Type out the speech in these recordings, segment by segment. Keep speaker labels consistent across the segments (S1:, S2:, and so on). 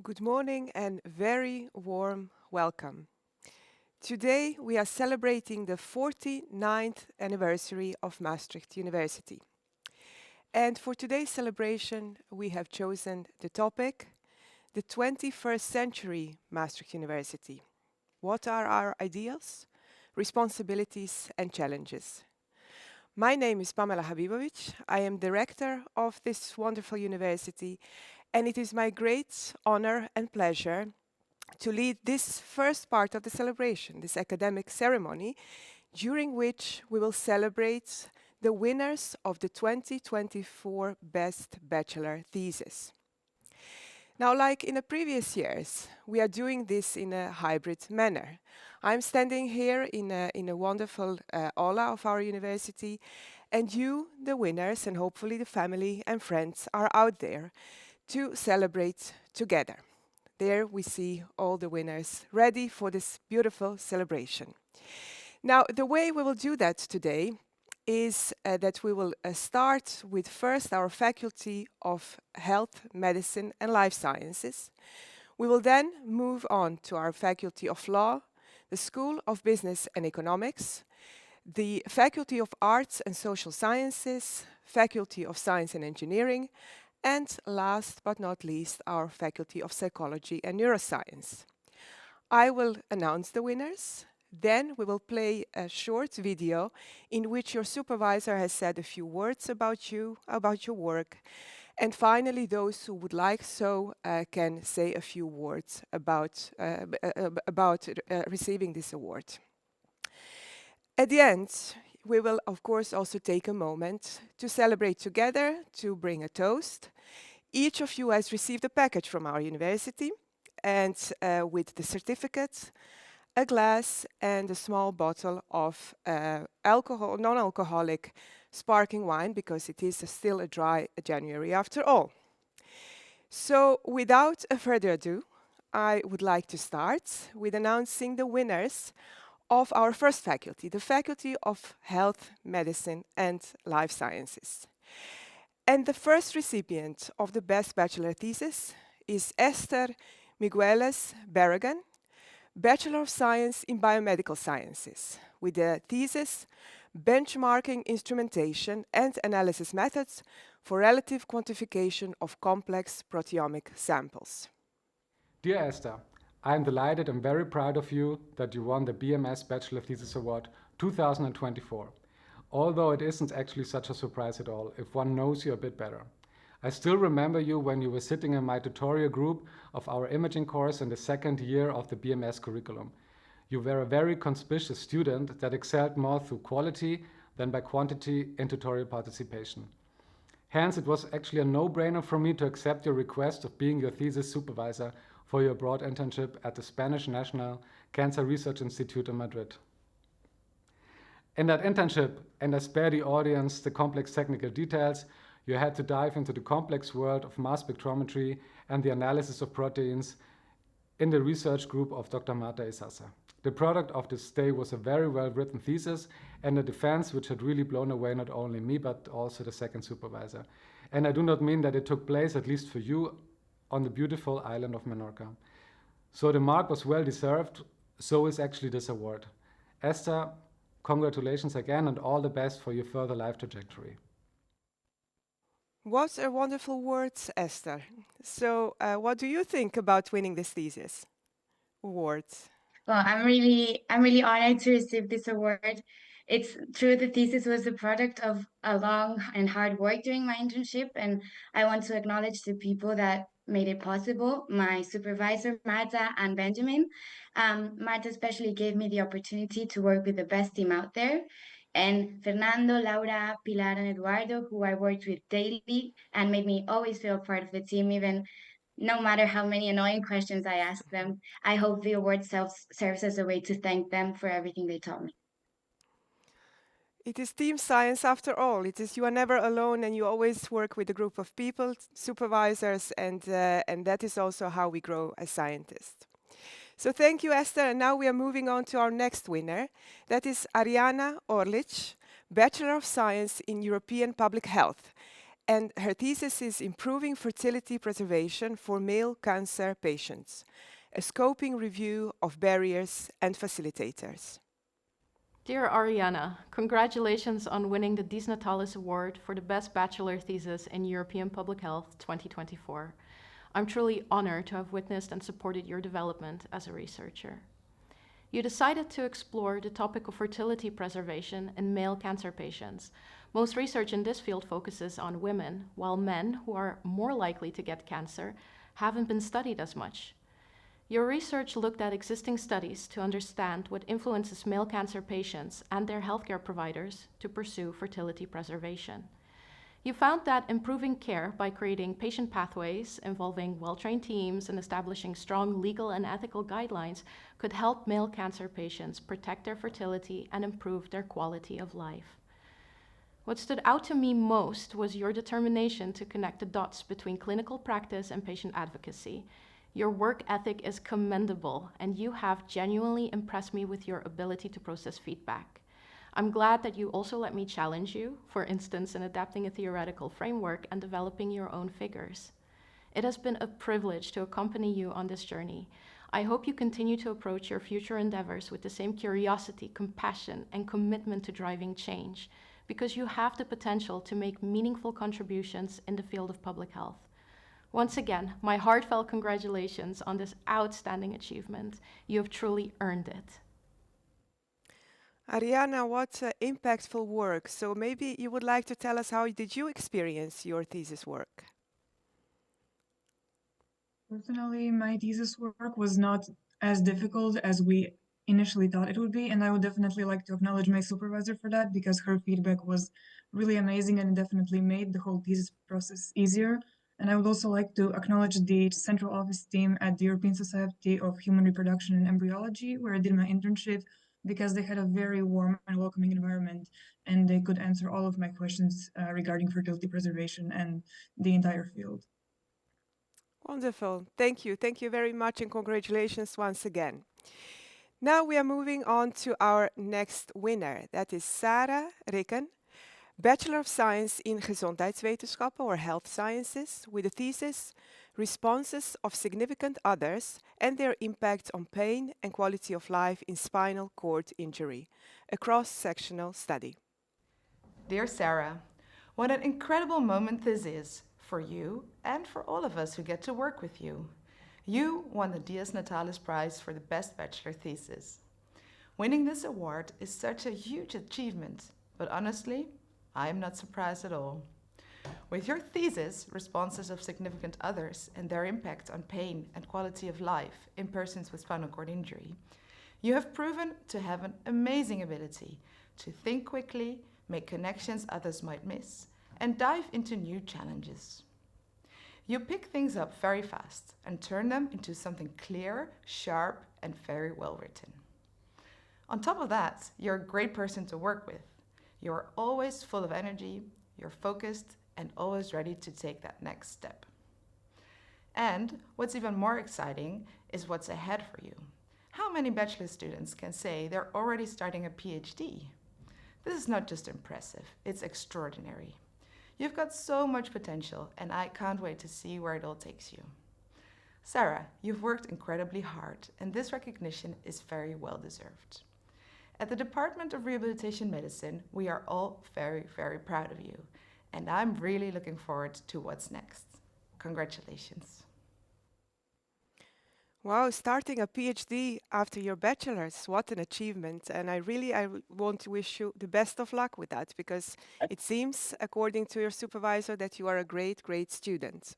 S1: Good morning and very warm welcome. Today we are celebrating the 49th anniversary of Maastricht University. And for today's celebration, we have chosen the topic, the 21st century Maastricht University. What are our ideals, responsibilities and challenges? My name is Pamela Habibovic. I am director of this wonderful university, and it is my great honor and pleasure to lead this first part of the celebration, this academic ceremony, during which we will celebrate the winners of the 2024 Best Bachelor Thesis. Now, like in the previous years, we are doing this in a hybrid manner. I'm standing here in a wonderful aula of our university, and you, the winners, and hopefully the family and friends are out there to celebrate together. There we see all the winners ready for this beautiful celebration. Now, the way we will do that today is that we will start with first our Faculty of Health, Medicine and Life Sciences. We will then move on to our Faculty of Law, the School of Business and Economics, the Faculty of Arts and Social Sciences, Faculty of Science and Engineering, and last but not least, our Faculty of Psychology and Neuroscience. I will announce the winners. Then we will play a short video in which your supervisor has said a few words about you, about your work. And finally, those who would like so can say a few words about receiving this award. At the end, we will, of course, also take a moment to celebrate together, to bring a toast. Each of you has received a package from our university, and with the certificate, a glass and a small bottle of non-alcoholic sparkling wine, because it is still a dry January after all. So without further ado, I would like to start with announcing the winners of our first faculty, the Faculty of Health, Medicine and Life Sciences. And the first recipient of the Best Bachelor Thesis is Esther Migueles Barragan, Bachelor of Science in Biomedical Sciences, with the thesis Benchmarking Instrumentation and Analysis Methods for Relative Quantification of Complex Proteomic Samples.
S2: Dear Esther, I am delighted and very proud of you that you won the BMS Bachelor Thesis Award 2024. Although it isn't actually such a surprise at all if one knows you a bit better. I still remember you when you were sitting in my tutorial group of our imaging course in the second year of the BMS curriculum. You were a very conspicuous student that excelled more through quality than by quantity in tutorial participation. Hence, it was actually a no-brainer for me to accept your request of being your thesis supervisor for your abroad internship at the Spanish National Cancer Research Institute in Madrid. In that internship, and I spare the audience the complex technical details, you had to dive into the complex world of mass spectrometry and the analysis of proteins in the research group of Dr. Marta Isasa. The product of this day was a very well-written thesis and a defense which had really blown away not only me, but also the second supervisor. And I do not mean that it took place, at least for you, on the beautiful island of Menorca. So the mark was well-deserved, so is actually this award. Esther, congratulations again and all the best for your further life trajectory.
S1: What a wonderful words, Esther. So what do you think about winning this thesis award?
S3: Well, I'm really honored to receive this award. It's true the thesis was a product of a long and hard work during my internship, and I want to acknowledge the people that made it possible, my supervisor, Marta and Benjamin. Marta especially gave me the opportunity to work with the best team out there, and Fernando, Laura, Pilar, and Eduardo, who I worked with daily and made me always feel part of the team, even no matter how many annoying questions I ask them. I hope the award serves as a way to thank them for everything they taught me.
S1: It is team science after all. It is you are never alone and you always work with a group of people, supervisors, and that is also how we grow as scientists. So thank you, Esther. And now we are moving on to our next winner. That is Ariana Orlic, Bachelor of Science in European Public Health. And her thesis is Improving Fertility Preservation for Male Cancer Patients, a scoping review of barriers and facilitators.
S4: Dear Ariana, congratulations on winning the Natalis Award for the Best Bachelor Thesis in European Public Health 2024. I'm truly honored to have witnessed and supported your development as a researcher. You decided to explore the topic of fertility preservation in male cancer patients. Most research in this field focuses on women, while men, who are more likely to get cancer, haven't been studied as much. Your research looked at existing studies to understand what influences male cancer patients and their healthcare providers to pursue fertility preservation. You found that improving care by creating patient pathways involving well-trained teams and establishing strong legal and ethical guidelines could help male cancer patients protect their fertility and improve their quality of life. What stood out to me most was your determination to connect the dots between clinical practice and patient advocacy. Your work ethic is commendable, and you have genuinely impressed me with your ability to process feedback. I'm glad that you also let me challenge you, for instance, in adapting a theoretical framework and developing your own figures. It has been a privilege to accompany you on this journey. I hope you continue to approach your future endeavors with the same curiosity, compassion, and commitment to driving change, because you have the potential to make meaningful contributions in the field of public health. Once again, my heartfelt congratulations on this outstanding achievement. You have truly earned it.
S1: Ariana, what impactful work. So maybe you would like to tell us how did you experience your thesis work?
S5: Personally, my thesis work was not as difficult as we initially thought it would be, and I would definitely like to acknowledge my supervisor for that because her feedback was really amazing and definitely made the whole thesis process easier. And I would also like to acknowledge the central office team at the European Society of Human Reproduction and Embryology, where I did my internship, because they had a very warm and welcoming environment, and they could answer all of my questions regarding fertility preservation and the entire field.
S1: Wonderful. Thank you. Thank you very much and congratulations once again. Now we are moving on to our next winner. That is Sarah Ricken, Bachelor of Science in Gezondheidswetenschappen or Health Sciences, with the thesis Responses of Significant Others and Their Impact on Pain and Quality of Life in Spinal Cord Injury, a cross-sectional study.
S6: Dear Sarah, what an incredible moment this is for you and for all of us who get to work with you. You won the Dies Natalis Prize for the Best Bachelor Thesis. Winning this award is such a huge achievement, but honestly, I am not surprised at all. With your thesis, Responses of Significant Others and Their Impact on Pain and Quality of Life in Persons with Spinal Cord Injury, you have proven to have an amazing ability to think quickly, make connections others might miss, and dive into new challenges. You pick things up very fast and turn them into something clear, sharp, and very well written. On top of that, you're a great person to work with. You're always full of energy, you're focused, and always ready to take that next step. And what's even more exciting is what's ahead for you. How many bachelor students can say they're already starting a PhD? This is not just impressive, it's extraordinary. You've got so much potential, and I can't wait to see where it all takes you. Sarah, you've worked incredibly hard, and this recognition is very well deserved. At the Department of Rehabilitation Medicine, we are all very, very proud of you, and I'm really looking forward to what's next. Congratulations.
S1: Wow, starting a PhD after your bachelor's, what an achievement. And I want to wish you the best of luck with that, because it seems, according to your supervisor, that you are a great, great student.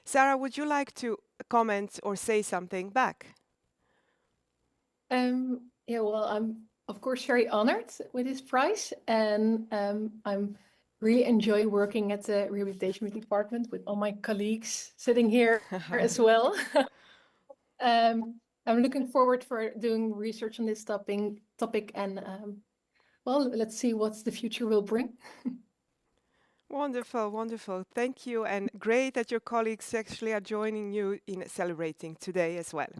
S1: Sarah, would you like to comment or say something back?
S7: Yeah, well, I'm of course very honored with this prize, and I'm really enjoy working at the rehabilitation department with all my colleagues sitting here as well. I'm looking forward for doing research on this topic, and well, let's see what the future will bring.
S1: Wonderful, wonderful. Thank you, and great that your colleagues actually are joining you in celebrating today as well.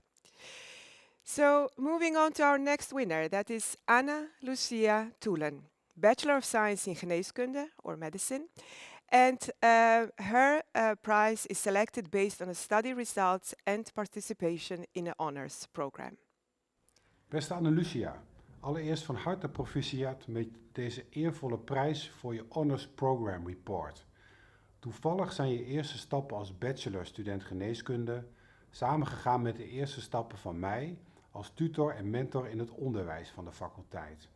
S1: So, moving on to our next winner, that is Anna Lucia Toelen, Bachelor of Science in Geneeskunde or Medicine, And her prize is selected based on the study results and participation in an honors program.
S8: Beste Anne-Lucia, allereerst van harte proficiat met deze eervolle prijs voor je Honors Program Report. Toevallig zijn je eerste stappen als bachelor-student geneeskunde samengegaan met de eerste stappen van mij als tutor en mentor in het onderwijs van de faculteit.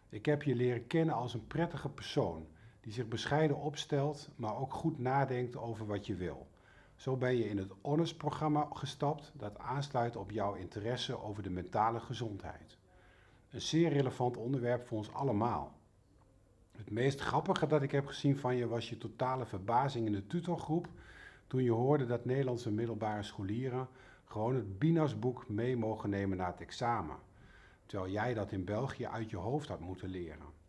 S8: Ik heb je leren kennen als een prettige persoon die zich bescheiden opstelt, maar ook goed nadenkt over wat je wil. Zo ben je in het Honors-programma gestapt dat aansluit op jouw interesse over de mentale gezondheid. Een zeer relevant onderwerp voor ons allemaal. Het meest grappige dat ik heb gezien van je was je totale verbazing in de tutorgroep toen je hoorde dat Nederlandse middelbare scholieren gewoon het BINAS-boek mee mogen nemen naar het examen, terwijl jij dat in België uit je hoofd had moeten leren.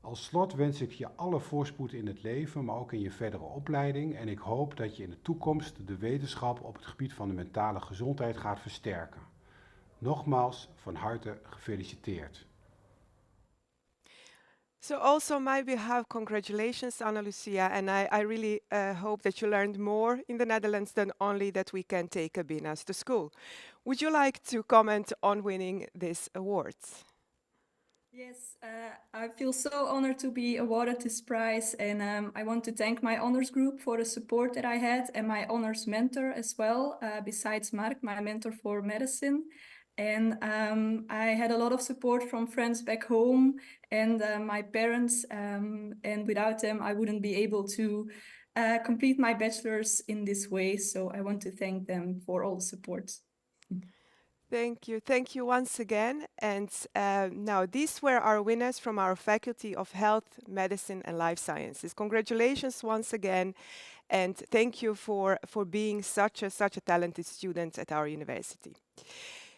S8: Als slot wens ik je alle voorspoed in het leven, maar ook in je verdere opleiding en ik hoop dat je in de toekomst de wetenschap op het gebied van de mentale gezondheid gaat versterken. Nogmaals, van harte gefeliciteerd.
S1: So also on my behalf, congratulations, Anna Lucia, and I really hope that you learned more in the Netherlands than only that we can take a BINAS to school. Would you like to comment on winning this award?
S9: Yes, I feel so honored to be awarded this prize, and I want to thank my honors group for the support that I had and my honors mentor as well, besides Mark, my mentor for medicine. And I had a lot of support from friends back home and my parents, and without them, I wouldn't be able to complete my bachelor's in this way. So I want to thank them for all the support.
S1: Thank you. Thank you once again. And now these were our winners from our Faculty of Health, Medicine and Life Sciences. Congratulations once again. And thank you for being such a talented student at our university.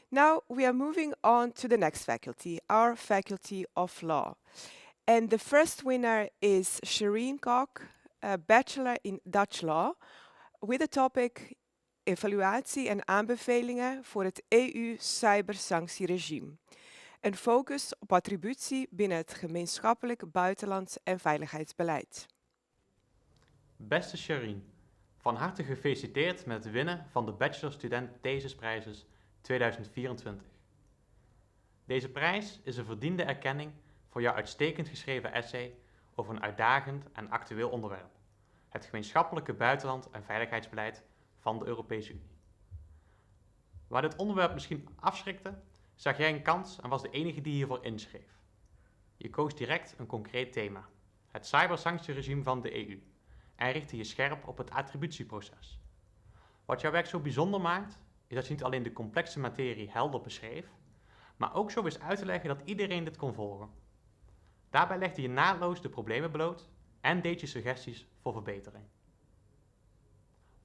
S1: Now we are moving on to the next faculty, our Faculty of Law. And the first winner is Shireen Kok, a Bachelor in Dutch Law, with the topic Evaluatie en aanbevelingen voor het EU-cybersanctieregime. Een focus op attributie binnen het gemeenschappelijk buitenlands- en veiligheidsbeleid.
S10: Beste Shireen, van harte gefeliciteerd met het winnen van de Bachelor Student Thesisprijs 2024. Deze prijs is een verdiende erkenning voor jouw uitstekend geschreven essay over een uitdagend en actueel onderwerp: het gemeenschappelijke buitenland- en veiligheidsbeleid van de Europese Unie. Waar dit onderwerp misschien afschrikte, zag jij een kans en was de enige die hiervoor inschreef. Je koos direct een concreet thema, het cybersanctieregime van de EU, en richtte je scherp op het attributieproces. Wat jouw werk zo bijzonder maakt, is dat je niet alleen de complexe materie helder beschreef, maar ook zo wist uit te leggen dat iedereen dit kon volgen. Daarbij legde je naadloos de problemen bloot en deed je suggesties voor verbetering.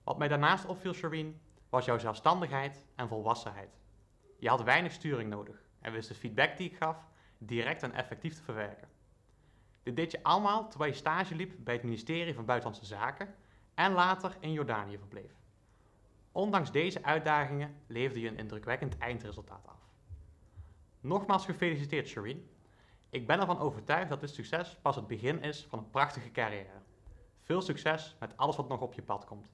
S10: Wat mij daarnaast opviel, Shireen, was jouw zelfstandigheid en volwassenheid. Je had weinig sturing nodig en wist de feedback die ik gaf direct en effectief te verwerken. Dit deed je allemaal terwijl je stage liep bij het ministerie van Buitenlandse Zaken en later in Jordanië verbleef. Ondanks deze uitdagingen leverde je een indrukwekkend eindresultaat af. Nogmaals gefeliciteerd, Shireen. Ik ben ervan overtuigd dat dit succes pas het begin is van een prachtige carrière. Veel succes met alles wat nog op je pad komt.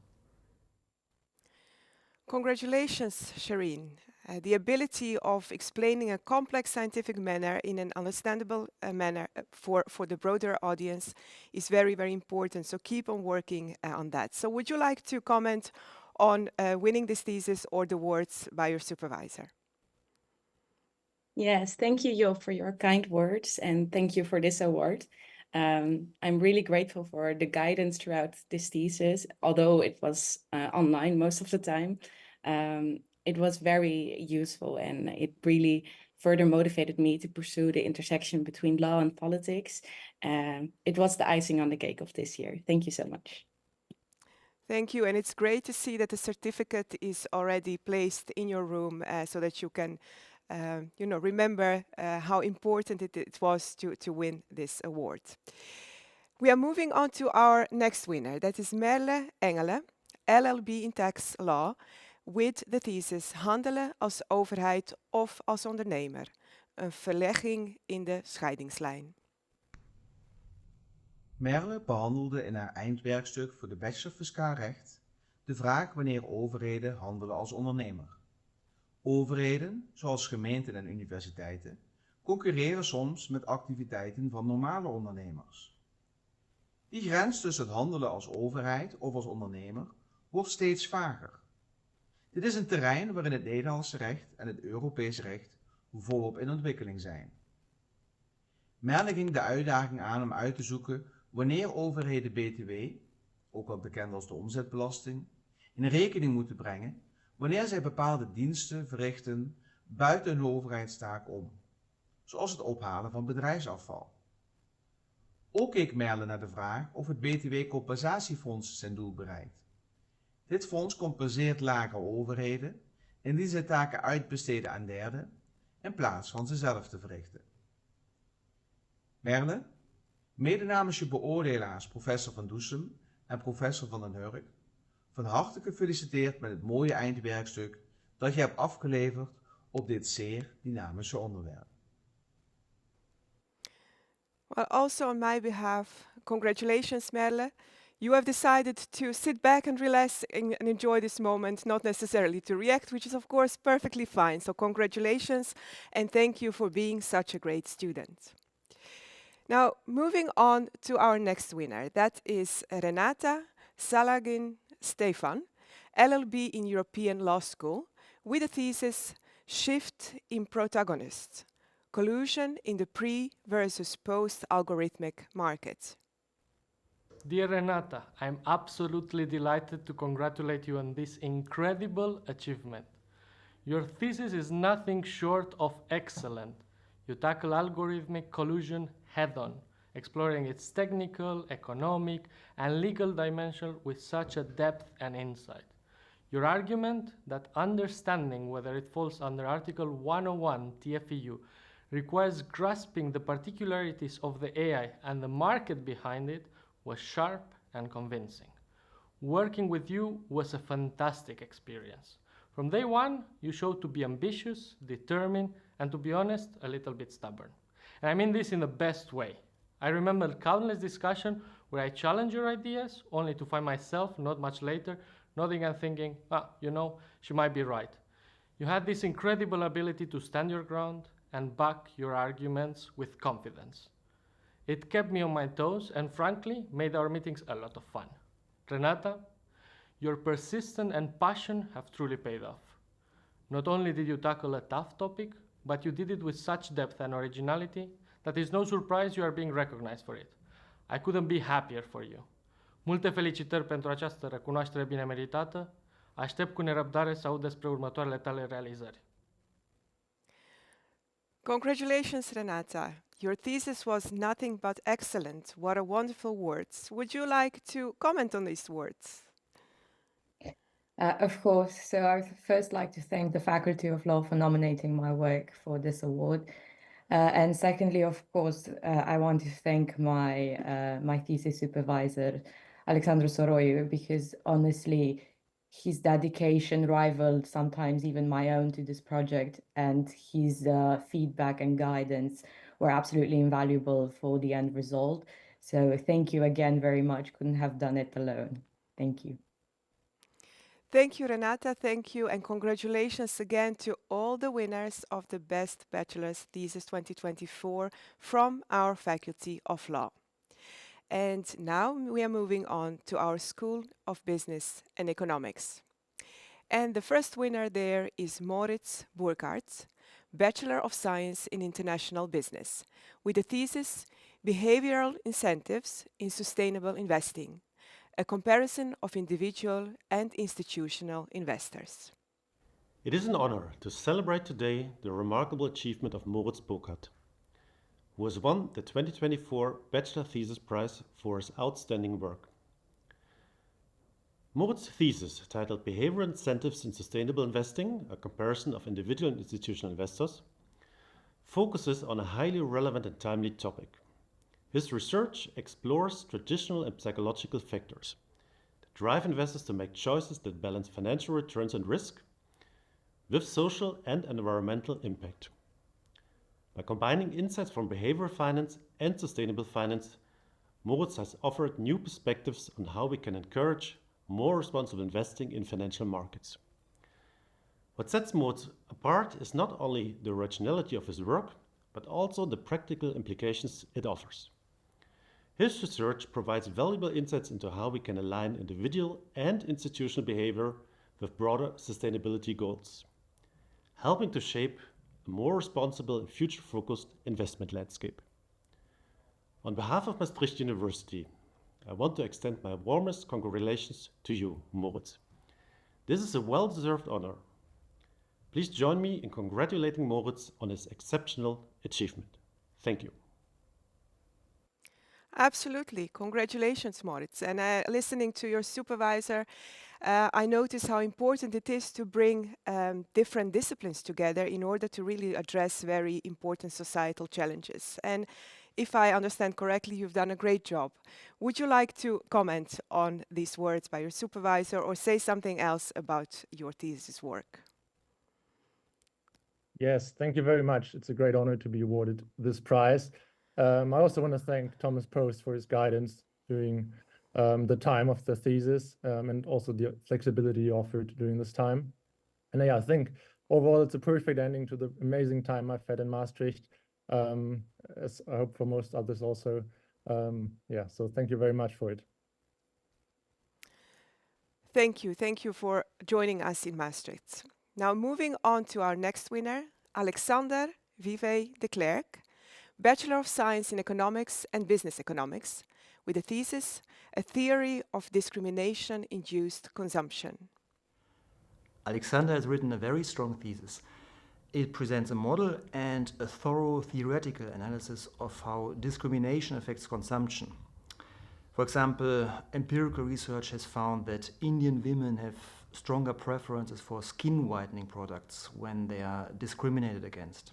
S1: Congratulations, Shireen. The ability of explaining a complex scientific manner in an understandable manner for the broader audience is very, very important. So keep on working on that. So would you like to comment on winning this thesis or the words by your supervisor?
S11: Yes, thank you, Jo, for your kind words, and thank you for this award. I'm really grateful for the guidance throughout this thesis, although it was online most of the time. It was very useful and it really further motivated me to pursue the intersection between law and politics. It was the icing on the cake of this year. Thank you so much.
S1: Thank you, and it's great to see that the certificate is already placed in your room so that you can remember how important it was to win this award. We are moving on to our next winner. That is Merle Engelen, LLB in Tax Law, with the thesis Handelen als overheid of als ondernemer. Een verlegging in de scheidingslijn.
S12: Merle behandelde in haar eindwerkstuk voor de Bachelor Fiscaal Recht de vraag wanneer overheden handelen als ondernemer. Overheden, zoals gemeenten en universiteiten, concurreren soms met activiteiten van normale ondernemers. Die grens tussen het handelen als overheid of als ondernemer wordt steeds vager. Dit is een terrein waarin het Nederlandse recht en het Europees recht volop in ontwikkeling zijn. Merle ging de uitdaging aan om uit te zoeken wanneer overheden BTW, ook wel bekend als de omzetbelasting, in rekening moeten brengen wanneer zij bepaalde diensten verrichten buiten hun overheidstaak om, zoals het ophalen van bedrijfsafval. Ook keek Merle naar de vraag of het BTW-compensatiefonds zijn doel bereikt. Dit fonds compenseert lagere overheden indien zij taken uitbesteden aan derden in plaats van ze zelf te verrichten. Merle, mede namens je beoordelaars professor Van Doesem en professor Van den Hurk, van harte gefeliciteerd met het mooie eindwerkstuk dat je hebt afgeleverd op dit zeer dynamische onderwerp.
S1: Well, also on my behalf, congratulations, Merle. You have decided to sit back and relax and enjoy this moment, not necessarily to react, which is of course perfectly fine. So congratulations and thank you for being such a great student. Now, moving on to our next winner, that is Renata Salagin Stefan, LLB in European Law School, with the thesis Shift in Protagonist, Collusion in the Pre versus Post-Algorithmic Market.
S13: Dear Renata, I'm absolutely delighted to congratulate you on this incredible achievement. Your thesis is nothing short of excellent. You tackle algorithmic collusion head-on, exploring its technical, economic, and legal dimension with such a depth and insight. Your argument that understanding whether it falls under Article 101 TFEU requires grasping the particularities of the AI and the market behind it was sharp and convincing. Working with you was a fantastic experience. From day one, you showed to be ambitious, determined, and to be honest, a little bit stubborn. And I mean this in the best way. I remember countless discussions where I challenged your ideas, only to find myself, not much later, nodding and thinking, she might be right. You had this incredible ability to stand your ground and back your arguments with confidence. It kept me on my toes and frankly made our meetings a lot of fun. Renata, your persistence and passion have truly paid off. Not only did you tackle a tough topic, but you did it with such depth and originality that it's no surprise you are being recognized for it. I couldn't be happier for you. Multe felicitări pentru această recunoaștere bine meritată. Aștept cu nerăbdare să aud despre următoarele tale realizări.
S1: Congratulations, Renata. Your thesis was nothing but excellent. What a wonderful words. Would you like to comment on these words?
S14: Of course. So I would first like to thank the Faculty of Law for nominating my work for this award. And secondly, of course, I want to thank my thesis supervisor, Alexandru Soroiu, because honestly, his dedication rivaled sometimes even my own to this project, and his feedback and guidance were absolutely invaluable for the end result. So thank you again very much. Couldn't have done it alone. Thank you.
S1: Thank you, Renata. Thank you. And congratulations again to all the winners of the Best Bachelor's Thesis 2024 from our Faculty of Law. And now we are moving on to our School of Business and Economics. And the first winner there is Moritz Burkhardt, Bachelor of Science in International Business, with the thesis Behavioral Incentives in Sustainable Investing, a comparison of individual and institutional investors.
S15: It is an honor to celebrate today the remarkable achievement of Moritz Burkhardt, who has won the 2024 Bachelor Thesis Prize for his outstanding work. Moritz's thesis, titled Behavioral Incentives in Sustainable Investing, a comparison of individual and institutional investors, focuses on a highly relevant and timely topic. His research explores traditional and psychological factors that drive investors to make choices that balance financial returns and risk with social and environmental impact. By combining insights from behavioral finance and sustainable finance, Moritz has offered new perspectives on how we can encourage more responsible investing in financial markets. What sets Moritz apart is not only the originality of his work, but also the practical implications it offers. His research provides valuable insights into how we can align individual and institutional behavior with broader sustainability goals, helping to shape a more responsible and future-focused investment landscape. On behalf of Maastricht University, I want to extend my warmest congratulations to you, Moritz. This is a well-deserved honor. Please join me in congratulating Moritz on his exceptional achievement. Thank you.
S1: Absolutely. Congratulations, Moritz. And listening to your supervisor, I notice how important it is to bring different disciplines together in order to really address very important societal challenges. And if I understand correctly, you've done a great job. Would you like to comment on these words by your supervisor or say something else about your thesis work?
S16: Yes, thank you very much. It's a great honor to be awarded this prize. I also want to thank Thomas Post for his guidance during the time of the thesis and also the flexibility he offered during this time. And yeah, I think overall it's a perfect ending to the amazing time I've had in Maastricht, as I hope for most others also. Yeah, so thank you very much for it.
S1: Thank you. Thank you for joining us in Maastricht. Now moving on to our next winner, Alexander Vivey de Klerk, Bachelor of Science in Economics and Business Economics, with a thesis, A Theory of Discrimination-Induced Consumption.
S17: Alexander has written a very strong thesis. It presents a model and a thorough theoretical analysis of how discrimination affects consumption. For example, empirical research has found that Indian women have stronger preferences for skin whitening products when they are discriminated against.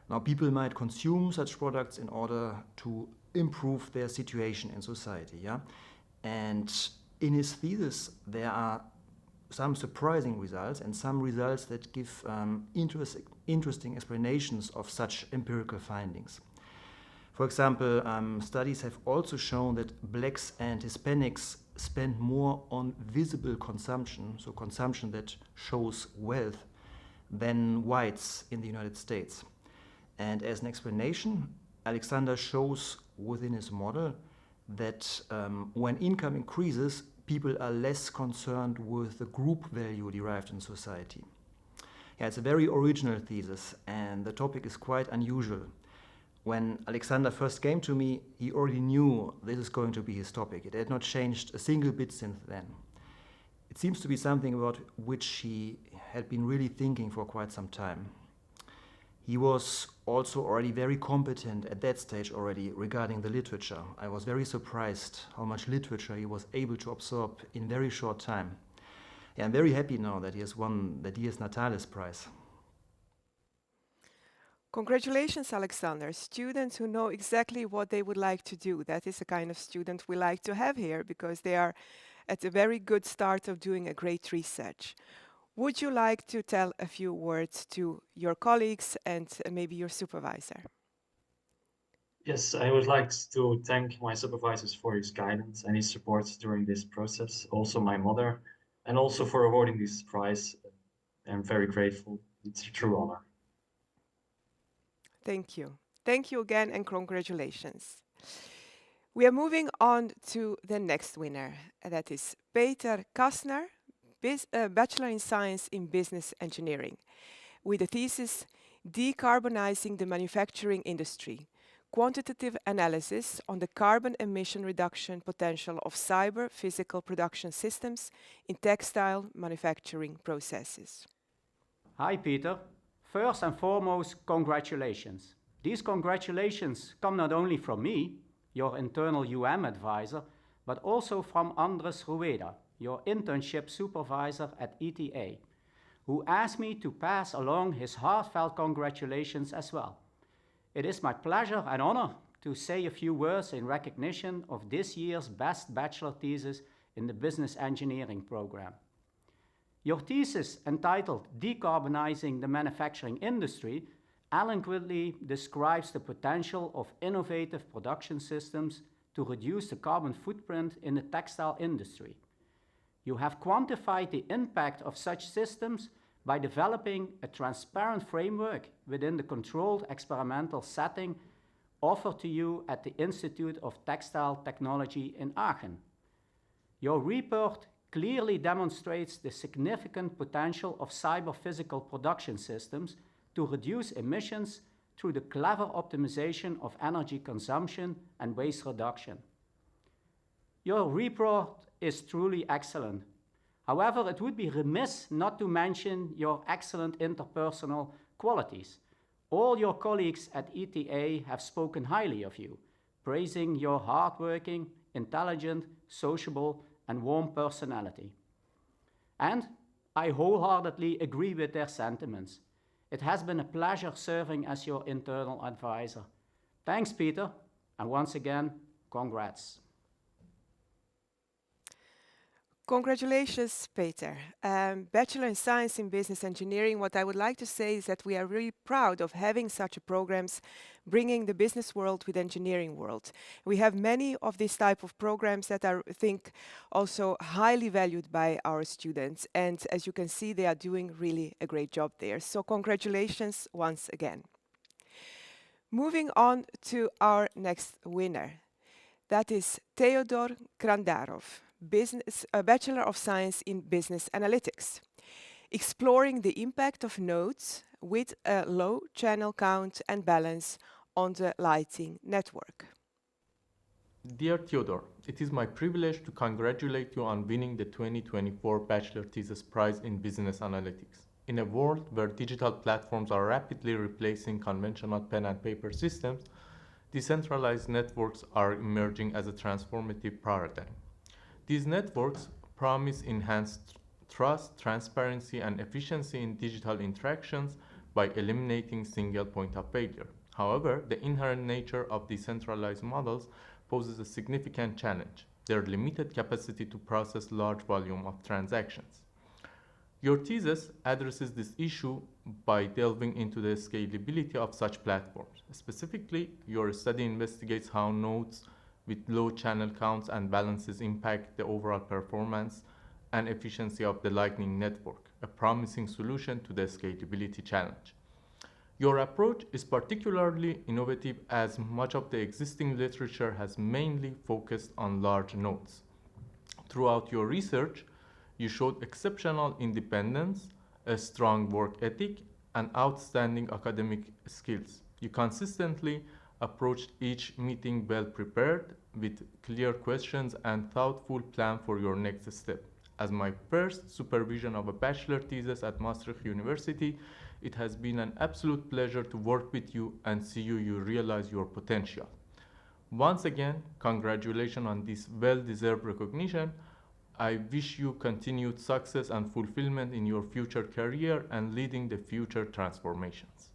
S17: Now, people might consume such products in order to improve their situation in society, yeah? And in his thesis, there are some surprising results and some results that give interesting explanations of such empirical findings. For example, studies have also shown that blacks and Hispanics spend more on visible consumption, so consumption that shows wealth, than whites in the United States. And as an explanation, Alexander shows within his model that when income increases, people are less concerned with the group value derived in society. Yeah, it's a very original thesis, and the topic is quite unusual. When Alexander first came to me, he already knew this is going to be his topic. It had not changed a single bit since then. It seems to be something about which he had been really thinking for quite some time. He was also already very competent at that stage already regarding the literature. I was very surprised how much literature he was able to absorb in very short time. Yeah, I'm very happy now that he has won the Dies Natalis prize.
S1: Congratulations, Alexander. Students who know exactly what they would like to do. That is the kind of student we like to have here because they are at a very good start of doing a great research. Would you like to tell a few words to your colleagues and maybe your supervisor?
S18: Yes, I would like to thank my supervisors for his guidance and his support during this process, also my mother, and also for awarding this prize. I'm very grateful. It's a true honor.
S1: Thank you. Thank you again and congratulations. We are moving on to the next winner, and that is Peter Kastner, Bachelor in Science in Business Engineering, with the thesis, Decarbonizing the Manufacturing Industry, Quantitative Analysis on the Carbon Emission Reduction Potential of Cyber Physical Production Systems in Textile Manufacturing Processes.
S19: Hi, Peter. First and foremost, congratulations. These congratulations come not only from me, your internal advisor, but also from Andres Rueda, your internship supervisor at ETA, who asked me to pass along his heartfelt congratulations as well. It is my pleasure and honor to say a few words in recognition of this year's best bachelor thesis in the business engineering program. Your thesis, entitled Decarbonizing the Manufacturing Industry, eloquently describes the potential of innovative production systems to reduce the carbon footprint in the textile industry. You have quantified the impact of such systems by developing a transparent framework within the controlled experimental setting offered to you at the Institute of Textile Technology in Aachen. Your report clearly demonstrates the significant potential of cyber-physical production systems to reduce emissions through the clever optimization of energy consumption and waste reduction. Your report is truly excellent. However, it would be remiss not to mention your excellent interpersonal qualities. All your colleagues at ETA have spoken highly of you, praising your hardworking, intelligent, sociable, and warm personality. And I wholeheartedly agree with their sentiments. It has been a pleasure serving as your internal advisor. Thanks, Peter, and once again, congrats.
S1: Congratulations, Peter. Bachelor in Science in Business Engineering, what I would like to say is that we are really proud of having such programs bringing the business world with engineering world. We have many of these type of programs that are, I think, also highly valued by our students. And as you can see, they are doing really a great job there. So congratulations once again. Moving on to our next winner. That is Theodor Krandarov. A Bachelor of Science in Business Analytics, exploring the impact of nodes with a low channel count and balance on the lighting network.
S20: Dear Theodor, it is my privilege to congratulate you on winning the 2024 Bachelor Thesis Prize in Business Analytics. In a world where digital platforms are rapidly replacing conventional pen and paper systems, decentralized networks are emerging as a transformative paradigm. These networks promise enhanced trust, transparency, and efficiency in digital interactions by eliminating single point of failure. However, the inherent nature of decentralized models poses a significant challenge: their limited capacity to process large volume of transactions. Your thesis addresses this issue by delving into the scalability of such platforms. Specifically, your study investigates how nodes with low channel counts and balances impact the overall performance and efficiency of the Lightning Network, a promising solution to the scalability challenge. Your approach is particularly innovative as much of the existing literature has mainly focused on large nodes. Throughout your research, you showed exceptional independence, a strong work ethic, and outstanding academic skills. You consistently approached each meeting well prepared, with clear questions and thoughtful plan for your next step. As my first supervision of a bachelor thesis at Maastricht University, it has been an absolute pleasure to work with you and see you realize your potential. Once again, congratulations on this well-deserved recognition. I wish you continued success and fulfillment in your future career and leading the future transformations.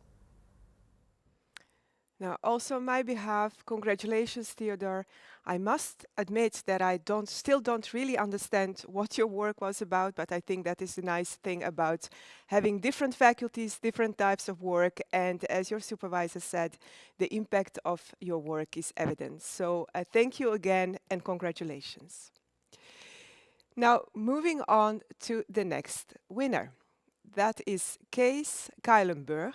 S1: Now, also on my behalf, congratulations, Theodor. I must admit that I still don't really understand what your work was about, but I think that is the nice thing about having different faculties, different types of work, and as your supervisor said, the impact of your work is evident. So thank you again and congratulations. Now, moving on to the next winner. That is Kees Keilenburg,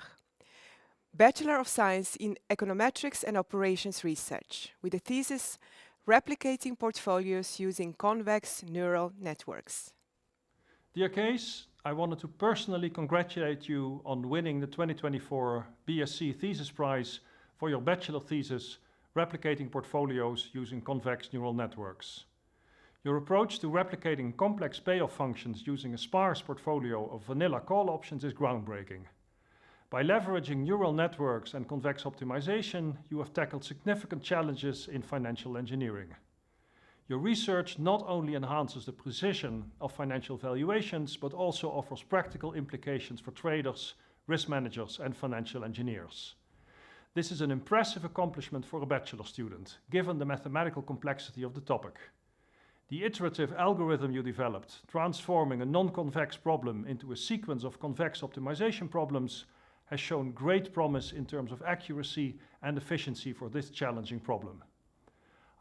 S1: Bachelor of Science in Econometrics and Operations Research, with a thesis replicating portfolios using convex neural networks.
S21: Dear Kees, I wanted to personally congratulate you on winning the 2024 BSc Thesis Prize for your bachelor thesis, Replicating Portfolios Using Convex Neural Networks. Your approach to replicating complex payoff functions using a sparse portfolio of vanilla call options is groundbreaking. By leveraging neural networks and convex optimization, you have tackled significant challenges in financial engineering. Your research not only enhances the precision of financial valuations, but also offers practical implications for traders, risk managers, and financial engineers. This is an impressive accomplishment for a bachelor student, given the mathematical complexity of the topic. The iterative algorithm you developed, transforming a non-convex problem into a sequence of convex optimization problems, has shown great promise in terms of accuracy and efficiency for this challenging problem.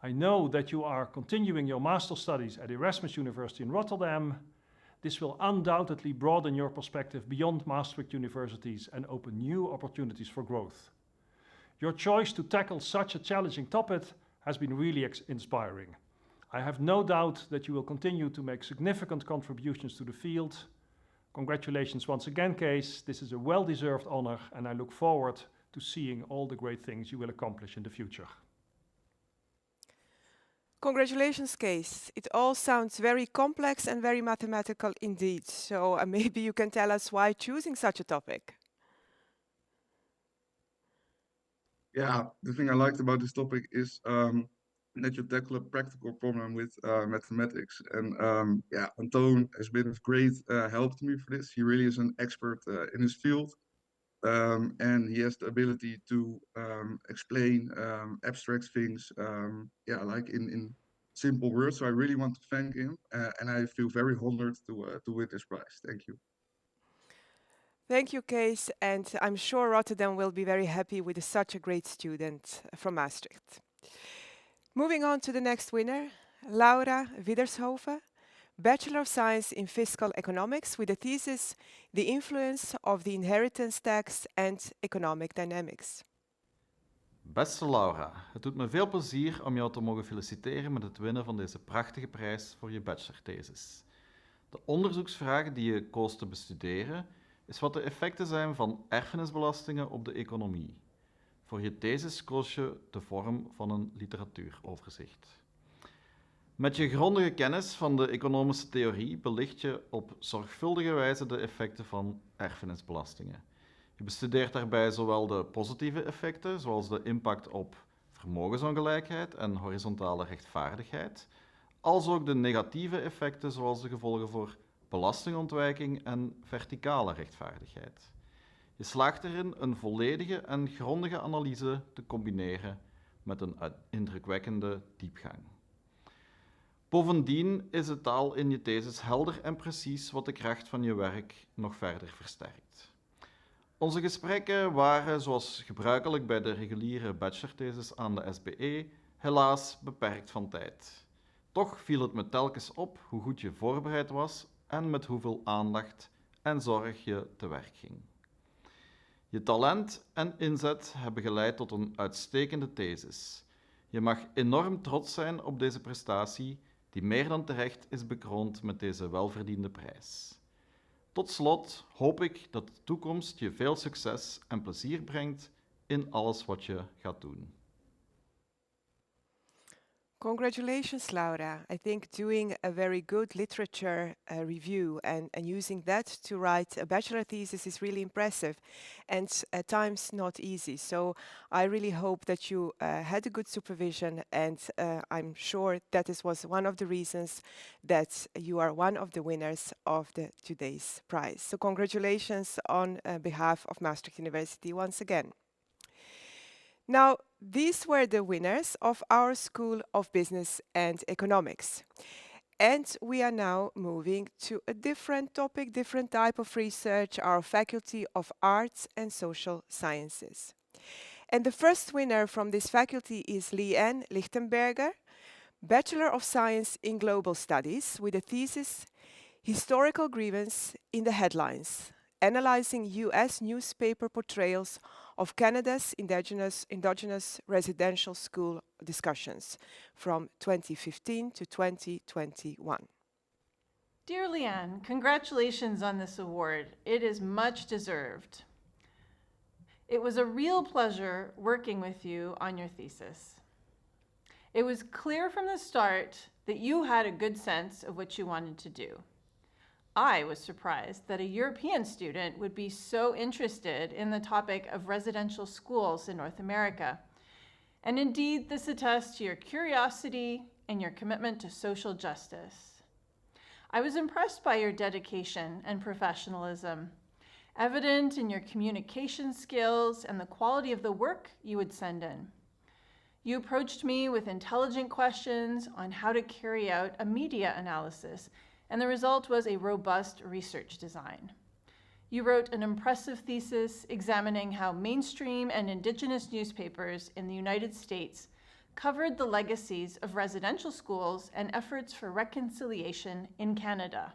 S21: I know that you are continuing your master's studies at Erasmus University in Rotterdam. This will undoubtedly broaden your perspective beyond Maastricht universities and open new opportunities for growth. Your choice to tackle such a challenging topic has been really inspiring. I have no doubt that you will continue to make significant contributions to the field. Congratulations once again, Kees. This is a well-deserved honor, and I look forward to seeing all the great things you will accomplish in the future.
S1: Congratulations, Kees. It all sounds very complex and very mathematical indeed. So maybe you can tell us why choosing such a topic.
S2: Yeah, the thing I liked about this topic is that you tackle a practical problem with mathematics. And yeah, Antoon has been of great help to me for this. He really is an expert in his field. And he has the ability to explain abstract things, yeah, like in simple words. So I really want to thank him, and I feel very honored to win this prize. Thank you.
S1: Thank you, Kees, and I'm sure Rotterdam will be very happy with such a great student from Maastricht. Moving on to the next winner, Laura Widershoven, Bachelor of Science in Fiscal Economics with the thesis The Influence of the Inheritance Tax and Economic Dynamics.
S22: Beste Laura, het doet me veel plezier om jou te mogen feliciteren met het winnen van deze prachtige prijs voor je bachelorthesis. De onderzoeksvraag die je koos te bestuderen is wat de effecten zijn van erfenisbelastingen op de economie. Voor je thesis koos je de vorm van een literatuuroverzicht. Met je grondige kennis van de economische theorie belicht je op zorgvuldige wijze de effecten van erfenisbelastingen. Je bestudeert daarbij zowel de positieve effecten, zoals de impact op vermogensongelijkheid en horizontale rechtvaardigheid, als ook de negatieve effecten, zoals de gevolgen voor belastingontwijking en verticale rechtvaardigheid. Je slaagt erin een volledige en grondige analyse te combineren met een indrukwekkende diepgang. Bovendien is de taal in je thesis helder en precies, wat de kracht van je werk nog verder versterkt. Onze gesprekken waren, zoals gebruikelijk bij de reguliere bachelorthesis aan de SBE, helaas beperkt van tijd. Toch viel het me telkens op hoe goed je voorbereid was en met hoeveel aandacht en zorg je te werk ging. Je talent en inzet hebben geleid tot een uitstekende thesis. Je mag enorm trots zijn op deze prestatie, die meer dan terecht is bekroond met deze welverdiende prijs. Tot slot hoop ik dat de toekomst je veel succes en plezier brengt in alles wat je gaat doen.
S1: Congratulations, Laura. I think doing a very good literature review and using that to write a bachelor thesis is really impressive and at times not easy. So I really hope that you had a good supervision, and I'm sure that this was one of the reasons that you are one of the winners of today's prize. So congratulations on behalf of Maastricht University once again. Now, these were the winners of our School of Business and Economics. And we are now moving to a different topic, different type of research, our Faculty of Arts and Social Sciences. And the first winner from this faculty is Leanne Lichtenberger, Bachelor of Science in Global Studies with a thesis, Historical Grievance in the Headlines, analyzing US newspaper portrayals of Canada's indigenous residential school discussions from 2015 to 2021.
S4: Dear Leanne, congratulations on this award. It is much deserved. It was a real pleasure working with you on your thesis. It was clear from the start that you had a good sense of what you wanted to do. I was surprised that a European student would be so interested in the topic of residential schools in North America. And indeed, this attests to your curiosity and your commitment to social justice. I was impressed by your dedication and professionalism, evident in your communication skills and the quality of the work you would send in. You approached me with intelligent questions on how to carry out a media analysis, and the result was a robust research design. You wrote an impressive thesis examining how mainstream and indigenous newspapers in the United States
S3: covered the legacies of residential schools and efforts for reconciliation in Canada.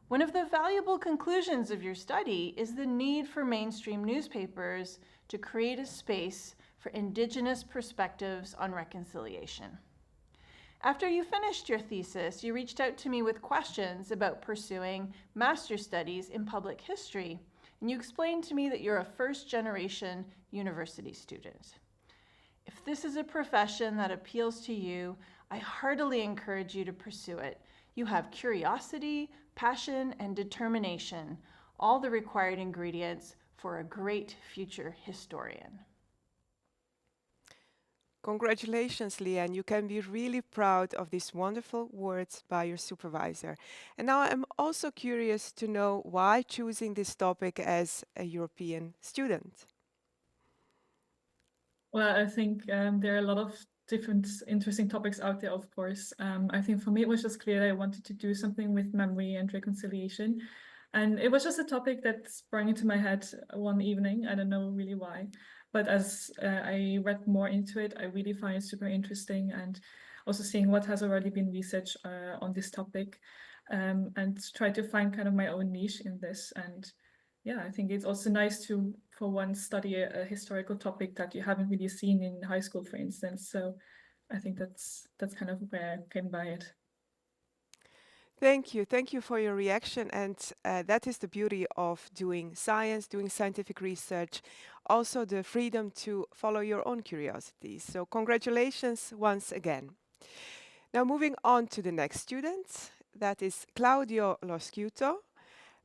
S3: One of the valuable conclusions of your study is the need for mainstream newspapers to create a space for Indigenous perspectives on reconciliation. After you finished your thesis, you reached out to me with questions about pursuing master's studies in public history, and you explained to me that you're a first-generation university student. If this is a profession that appeals to you, I heartily encourage you to pursue it. You have curiosity, passion, and determination, all the required ingredients for a great future historian.
S1: Congratulations, Leanne. You can be really proud of these wonderful words by your supervisor. And now I'm also curious to know why choosing this topic as a European student.
S5: Well, I think there are a lot of different interesting topics out there, of course. I think for me, it was just clear that I wanted to do something with memory and reconciliation. And it was just a topic that sprang into my head one evening. I don't know really why. But as I read more into it, I really find it super interesting, and also seeing what has already been researched on this topic, and try to find kind of my own niche in this. And yeah, I think it's also nice to, for once, study a historical topic that you haven't really seen in high school, for instance. So I think that's kind of where I came by it.
S1: Thank you for your reaction, and that is the beauty of doing science, doing scientific research, also the freedom to follow your own curiosities. So congratulations once again. Now moving on to the next student, that is Claudio Losciuto,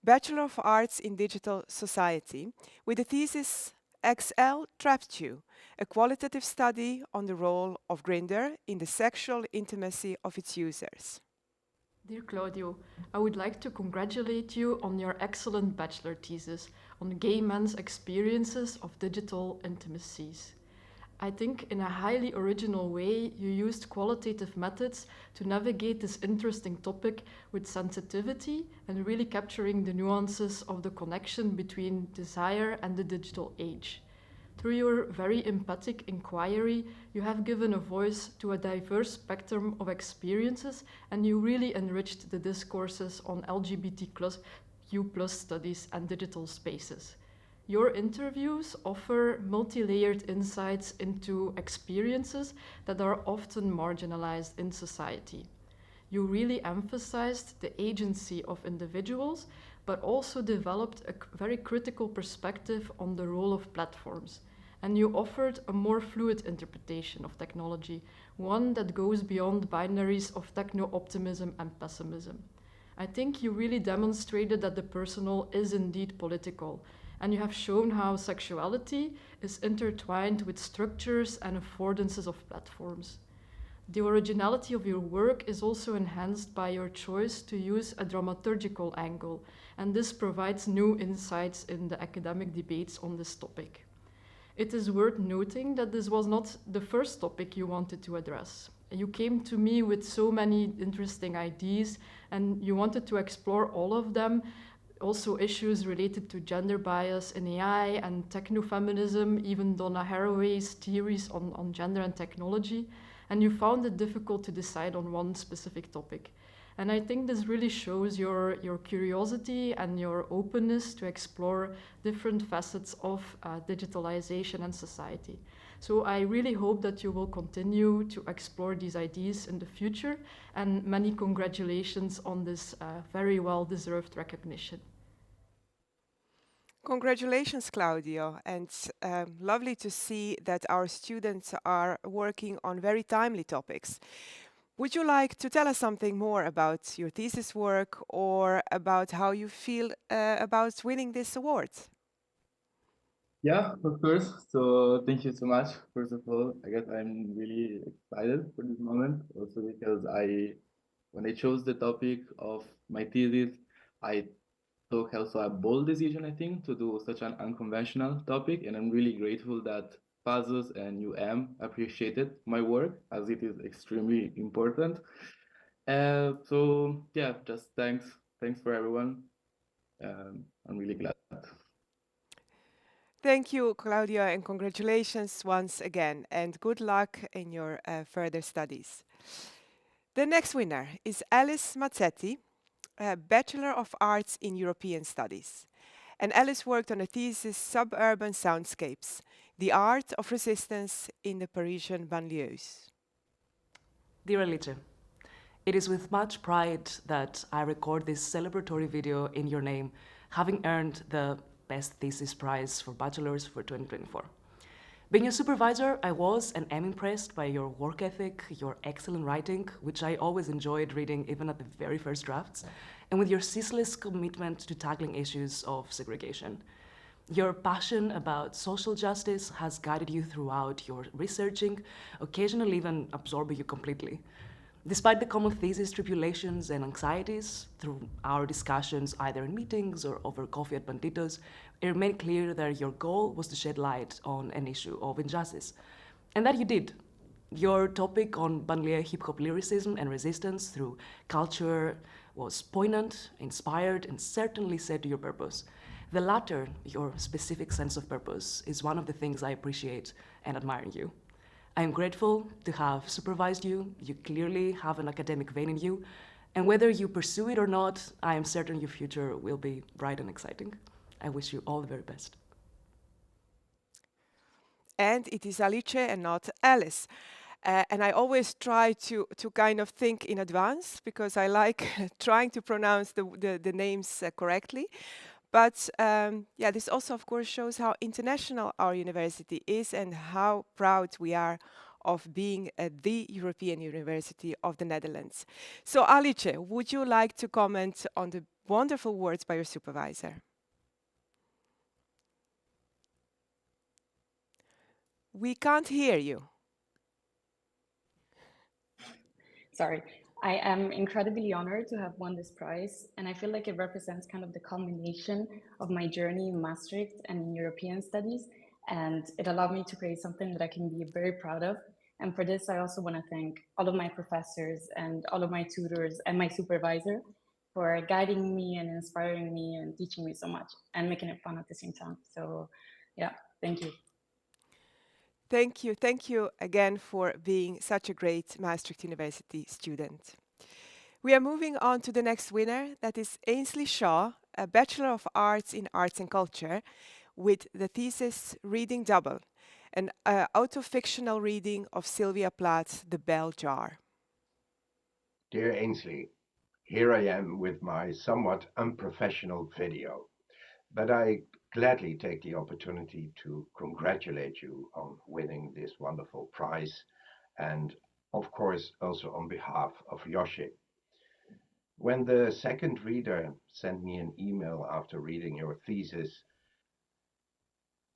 S1: Bachelor of Arts in Digital Society, with the thesis XL Trapped You, a qualitative study on the role of Grindr in the sexual intimacy of its users.
S4: Dear Claudio, I would like to congratulate you on your excellent bachelor thesis on gay men's experiences of digital intimacies. I think in a highly original way, you used qualitative methods to navigate this interesting topic with sensitivity and really capturing the nuances of the connection between desire and the digital age. Through your very empathic inquiry, you have given a voice to a diverse spectrum of experiences, and you really enriched the discourses on LGBTQ+ studies and digital spaces. Your interviews offer multi-layered insights into experiences that are often marginalized in society. You really emphasized the agency of individuals, but also developed a very critical perspective on the role of platforms. And you offered a more fluid interpretation of technology, one that goes beyond binaries of techno-optimism and pessimism. I think you really demonstrated that the personal is indeed political, and you have shown how sexuality is intertwined with structures and affordances of platforms. The originality of your work is also enhanced by your choice to use a dramaturgical angle, and this provides new insights in the academic debates on this topic. It is worth noting that this was not the first topic you wanted to address. You came to me with so many interesting ideas, and you wanted to explore all of them, also issues related to gender bias in AI and techno-feminism, even Donna Haraway's theories on gender and technology, and you found it difficult to decide on one specific topic. And I think this really shows your curiosity and your openness to explore different facets of digitalization and society. So I really hope that you will continue to explore these ideas in the future, and many congratulations on this very well-deserved recognition.
S1: Congratulations, Claudio, and lovely to see that our students are working on very timely topics. Would you like to tell us something more about your thesis work or about how you feel about winning this award?
S23: Yeah, of course. So thank you so much. First of all, I guess I'm really excited for this moment, also because when I chose the topic of my thesis, I took also a bold decision, I think, to do such an unconventional topic, and I'm really grateful that PASUS and appreciated my work, as it is extremely important. So yeah, just thanks for everyone. I'm really glad.
S1: Thank you, Claudia, and congratulations once again, and good luck in your further studies. The next winner is Alice Mazzetti, a Bachelor of Arts in European Studies. And Alice worked on a thesis, Suburban Soundscapes, the Art of Resistance in the Parisian Banlieues.
S6: Dear Alice, it is with much pride that I record this celebratory video in your name, having earned the Best Thesis Prize for Bachelors for 2024. Being a supervisor, I was and am impressed by your work ethic, your excellent writing, which I always enjoyed reading even at the very first drafts, and with your ceaseless commitment to tackling issues of segregation. Your passion about social justice has guided you throughout your researching, occasionally even absorbing you completely. Despite the common thesis tribulations and anxieties, through our discussions either in meetings or over coffee at Banditos, it remained clear that your goal was to shed light on an issue of injustice. And that you did. Your topic on banlieue hip-hop lyricism and resistance through culture was poignant, inspired, and certainly set to your purpose. The latter, your specific sense of purpose, is one of the things I appreciate and admire in you. I am grateful to have supervised you. You clearly have an academic vein in you, and whether you pursue it or not, I am certain your future will be bright and exciting. I wish you all the very best.
S1: And it is Alice and not Alice. And I always try to kind of think in advance because I like trying to pronounce the names correctly. But yeah, this also, of course, shows how international our university is and how proud we are of being the European University of the Netherlands. So, Alice, would you like to comment on the wonderful words by your supervisor? We can't hear you.
S7: Sorry. I am incredibly honored to have won this prize, and I feel like it represents kind of the culmination of my journey in Maastricht and in European studies, and it allowed me to create something that I can be very proud of. And for this, I also want to thank all of my professors and all of my tutors and my supervisor for guiding me and inspiring me and teaching me so much and making it fun at the same time. So yeah, thank you.
S1: Thank you. Thank you again for being such a great Maastricht University student. We are moving on to the next winner, that is Ainsley Shaw, a Bachelor of Arts in Arts and Culture, with the thesis Reading Double, an auto-fictional reading of Sylvia Plath's The Bell Jar.
S8: Dear Ainsley, here I am with my somewhat unprofessional video, but I gladly take the opportunity to congratulate you on winning this wonderful prize, and of course also on behalf of Yoshi. When the second reader sent me an email after reading your thesis,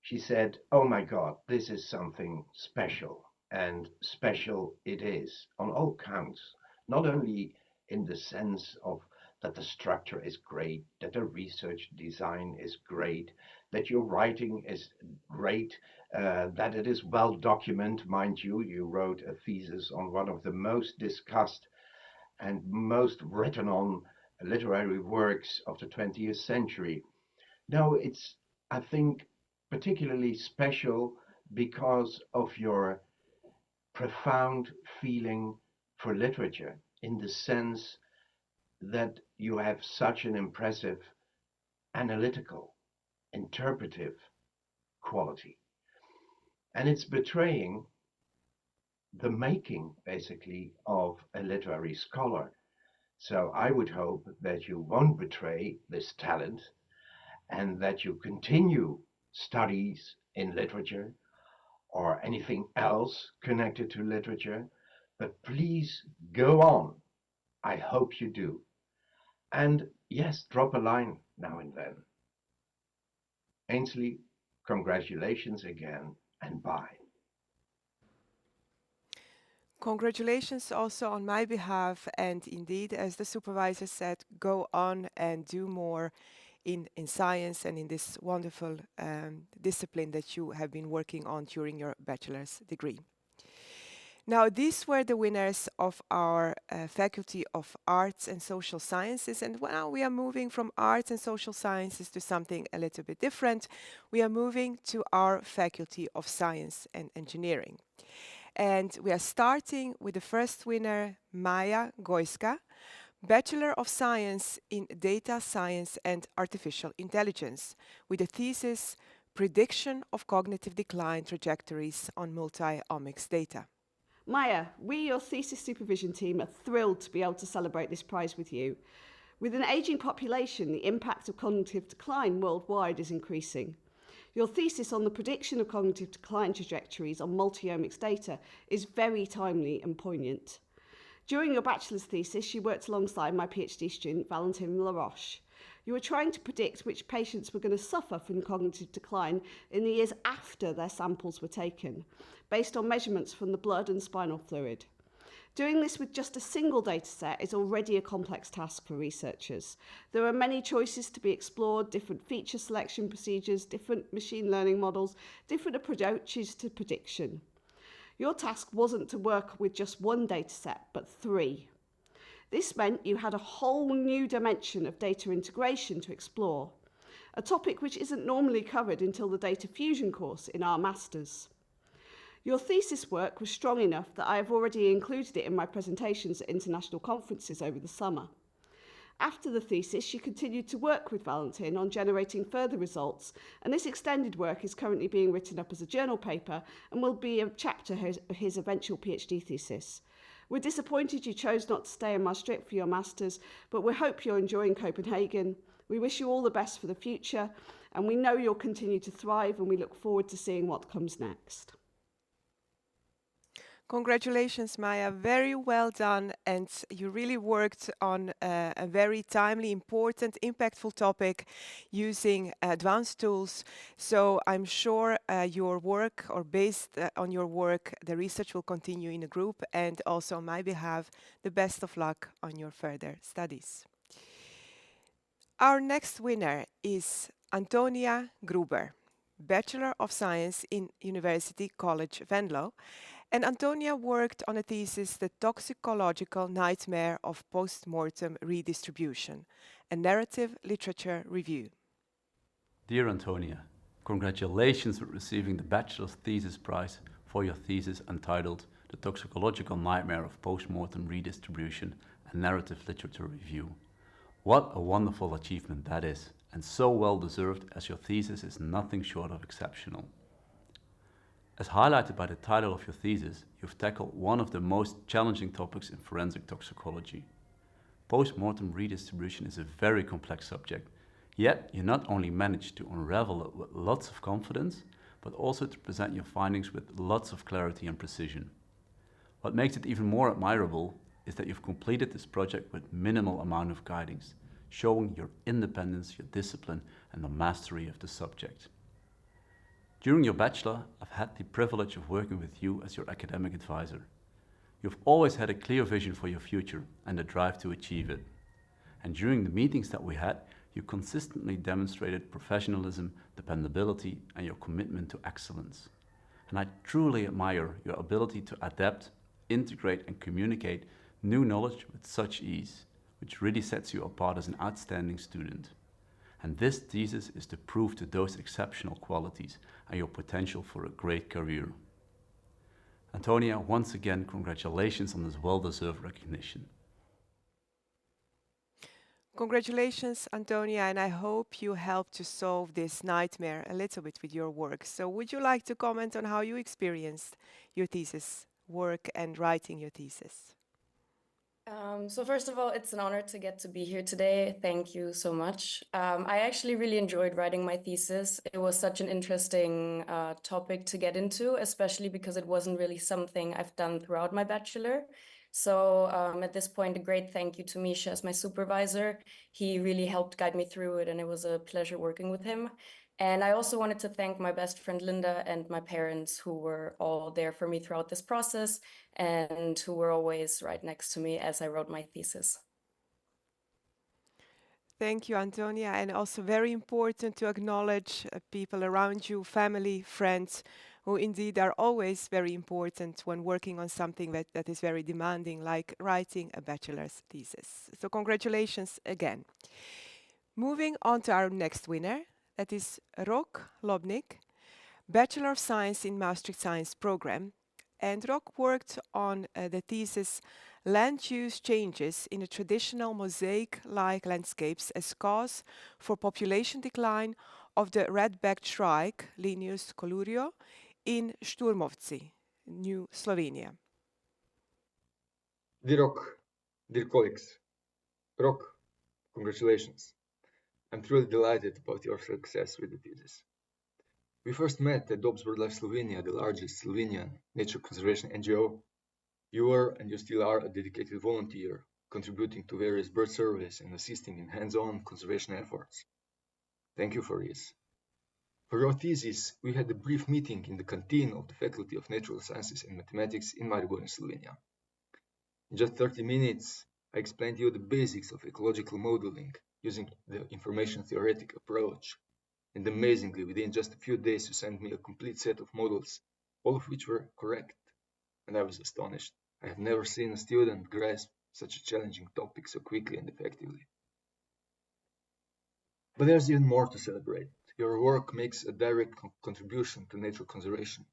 S8: she said, "Oh my God, this is something special," and special it is on all counts, not only in the sense of that the structure is great, that the research design is great, that your writing is great, that it is well documented. Mind you, you wrote a thesis on one of the most discussed and most written on literary works of the 20th century. No, it's, I think, particularly special because of your profound feeling for literature, in the sense that you have such an impressive analytical, interpretive quality. And it's betraying the making, basically, of a literary scholar. So I would hope that you won't betray this talent and that you continue studies in literature or anything else connected to literature. But please go on. I hope you do. And yes, drop a line now and then. Ainsley, congratulations again, and bye.
S1: Congratulations also on my behalf, and indeed, as the supervisor said, go on and do more in science and in this wonderful discipline that you have been working on during your bachelor's degree. Now, these were the winners of our Faculty of Arts and Social Sciences. And now we are moving from arts and social sciences to something a little bit different. We are moving to our Faculty of Science and Engineering. And we are starting with the first winner, Maja Gojska, Bachelor of Science in Data Science and Artificial Intelligence, with a thesis, Prediction of Cognitive Decline Trajectories on Multi-omics Data.
S9: Maya, we, your thesis supervision team, are thrilled to be able to celebrate this prize with you. With an ageing population, the impact of cognitive decline worldwide is increasing. Your thesis on the prediction of cognitive decline trajectories on multi-omics data is very timely and poignant. During your bachelor's thesis, you worked alongside my PhD student, Valentin Laroche. You were trying to predict which patients were going to suffer from cognitive decline in the years after their samples were taken, based on measurements from the blood and spinal fluid. Doing this with just a single dataset is already a complex task for researchers. There are many choices to be explored, different feature selection procedures, different machine learning models, different approaches to prediction. Your task wasn't to work with just one dataset, but 3. This meant you had a whole new dimension of data integration to explore, a topic which isn't normally covered until the data fusion course in our masters. Your thesis work was strong enough that I have already included it in my presentations at international conferences over the summer. After the thesis, you continued to work with Valentin on generating further results, and this extended work is currently being written up as a journal paper and will be a chapter of his eventual PhD thesis. We're disappointed you chose not to stay in Maastricht for your masters, but we hope you're enjoying Copenhagen. We wish you all the best for the future, and we know you'll continue to thrive, and we look forward to seeing what comes next.
S1: Congratulations, Maya. Very well done. And you really worked on a very timely, important, impactful topic using advanced tools. So I'm sure your work, or based on your work, the research will continue in a group. And also on my behalf, the best of luck on your further studies. Our next winner is Antonia Gruber, Bachelor of Science in University College Venlo. And Antonia worked on a thesis, The Toxicological Nightmare of Post-Mortem Redistribution, a narrative literature review.
S10: Dear Antonia, congratulations for receiving the Bachelor's Thesis Prize for your thesis entitled The Toxicological Nightmare of Post-Mortem Redistribution, a narrative literature review. What a wonderful achievement that is, and so well deserved, as your thesis is nothing short of exceptional. As highlighted by the title of your thesis, you've tackled one of the most challenging topics in forensic toxicology. Post-mortem redistribution is a very complex subject, yet you not only managed to unravel it with lots of confidence, but also to present your findings with lots of clarity and precision. What makes it even more admirable is that you've completed this project with minimal amount of guidance, showing your independence, your discipline, and the mastery of the subject. During your bachelor, I've had the privilege of working with you as your academic advisor. You've always had a clear vision for your future and the drive to achieve it. And during the meetings that we had, you consistently demonstrated professionalism, dependability, and your commitment to excellence. And I truly admire your ability to adapt, integrate, and communicate new knowledge with such ease, which really sets you apart as an outstanding student. And this thesis is the proof to those exceptional qualities and your potential for a great career. Antonia, once again, congratulations on this well-deserved recognition.
S1: Congratulations, Antonia, and I hope you helped to solve this nightmare a little bit with your work. So would you like to comment on how you experienced your thesis work and writing your thesis?
S11: So first of all, it's an honor to get to be here today. Thank you so much. I actually really enjoyed writing my thesis. It was such an interesting topic to get into, especially because it wasn't really something I've done throughout my bachelor. So at this point, a great thank you to Misha as my supervisor. He really helped guide me through it, and it was a pleasure working with him. And I also wanted to thank my best friend Linda and my parents, who were all there for me throughout this process and who were always right next to me as I wrote my thesis.
S1: Thank you, Antonia, and also very important to acknowledge people around you, family, friends, who indeed are always very important when working on something that is very demanding, like writing a bachelor's thesis. So congratulations again. Moving on to our next winner, that is Rok Lobnik, Bachelor of Science in Maastricht Science Program. And Rok worked on the thesis Land Use Changes in the Traditional Mosaic-like Landscapes as Cause for Population Decline of the Red-backed Shrike, Linus colurio, in Sturmovci, New Slovenia.
S12: Dear Rok, dear colleagues, Rok, congratulations. I'm truly delighted about your success with the thesis. We first met at Dobbs BirdLife Slovenia, the largest Slovenian nature conservation NGO. You were and you still are a dedicated volunteer, contributing to various bird surveys and assisting in hands-on conservation efforts. Thank you for this. For your thesis, we had a brief meeting in the canteen of the Faculty of Natural Sciences and Mathematics in Maribor in Slovenia. In just 30 minutes, I explained to you the basics of ecological modeling using the information theoretic approach. And amazingly, within just a few days, you sent me a complete set of models, all of which were correct. And I was astonished. I have never seen a student grasp such a challenging topic so quickly and effectively. But there's even more to celebrate. Your work makes a direct contribution to nature conservation.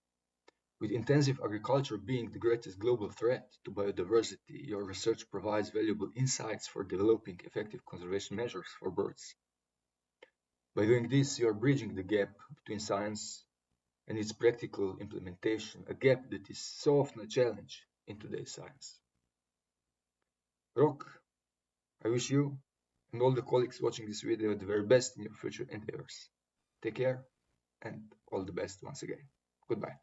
S12: With intensive agriculture being the greatest global threat to biodiversity, your research provides valuable insights for developing effective conservation measures for birds. By doing this, you are bridging the gap between science and its practical implementation, a gap that is so often a challenge in today's science. Rok, I wish you and all the colleagues watching this video the very best in your future endeavors. Take care and all the best once again. Goodbye.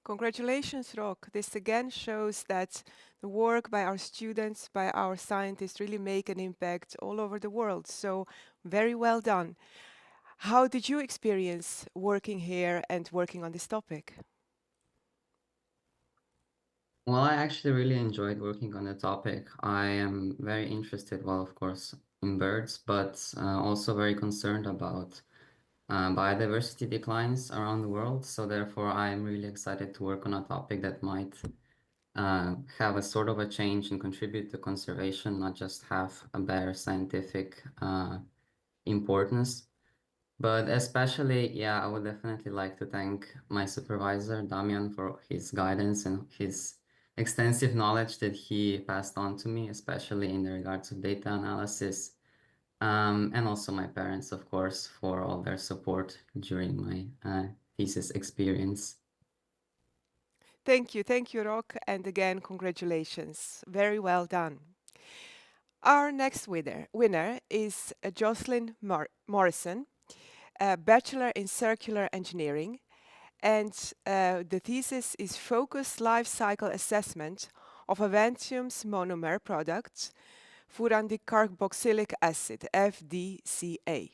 S1: Congratulations, Rok. This again shows that the work by our students, by our scientists really make an impact all over the world. So very well done. How did you experience working here and working on this topic?
S13: Well, I actually really enjoyed working on the topic. I am very interested, well, of course, in birds, but also very concerned about biodiversity declines around the world. So therefore, I am really excited to work on a topic that might have a sort of a change and contribute to conservation, not just have a better scientific importance. But especially, yeah, I would definitely like to thank my supervisor, Damian, for his guidance and his extensive knowledge that he passed on to me, especially in the regards of data analysis. And also my parents, of course, for all their support during my thesis experience.
S1: Thank you, Rok, and again, congratulations. Very well done. Our next winner is Jocelyn Morrison, a Bachelor in Circular Engineering, and the thesis is Focused Life Cycle Assessment of Avantium's monomer products, furandicarboxylic acid, FDCA.